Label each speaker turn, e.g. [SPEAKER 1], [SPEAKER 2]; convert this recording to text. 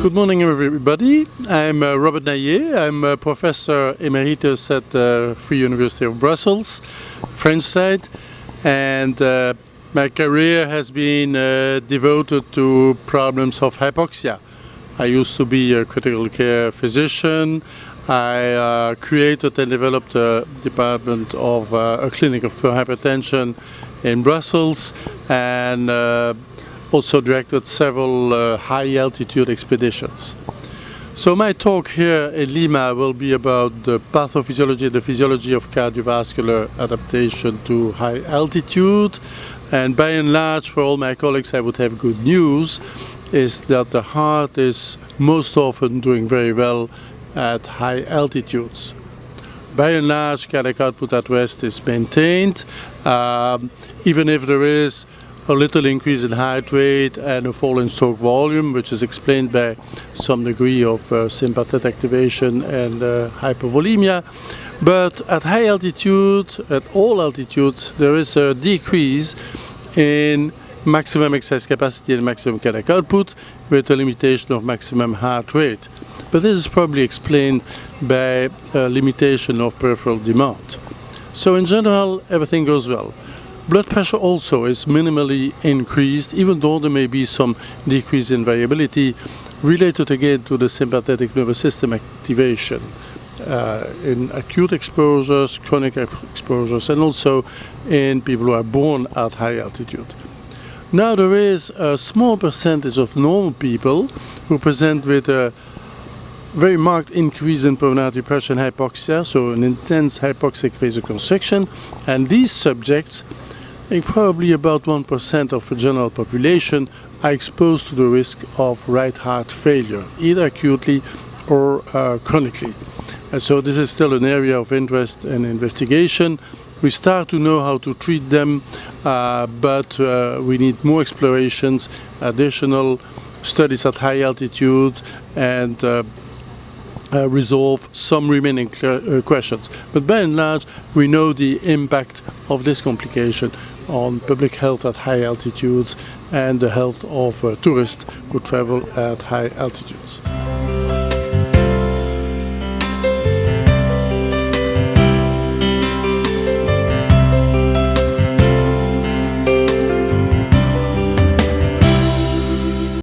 [SPEAKER 1] Good morning, everybody. I'm Robert NAEIJE. I'm a professor emeritus at the Free University of Brussels, French side, and my career has been devoted to problems of hypoxia. I used to be a critical care physician. I created and developed a department of a clinic of pure hypertension in Brussels, and also directed several high-altitude expeditions. So my talk here in Lima will be about the pathophysiology and the physiology of cardiovascular adaptation to high altitude. And by and large, for all my colleagues, I would have good news, is that the heart is most often doing very well at high altitudes. By and large, cardiac output at rest is maintained, even if there is a little increase in heart rate and a fall in stroke volume, which is explained by some degree of sympathetic activation and hypovolemia. But at high altitude, at all altitudes, there is a decrease in maximum exercise capacity and maximum cardiac output with a limitation of maximum heart rate. But this is probably explained by a limitation of peripheral demand. So in general, everything goes well. Blood pressure also is minimally increased, even though there may be some decrease in variability related again to the sympathetic nervous system activation in acute exposures, chronic exposures, and also in people who are born at high altitude. Now there is a small percentage of normal people who present with a very marked increase in pulmonary pressure and hypoxia, so an intense hypoxic vasoconstriction, and these subjects, probably about 1% of the general population, are exposed to the risk of right heart failure, either acutely or chronically. And so this is still an area of interest and investigation. We start to know how to treat them, but we need more explorations, additional studies at high altitude, and resolve some remaining questions. But by and large, we know the impact of this complication on public health at high altitudes and the health of tourists who travel at high altitudes.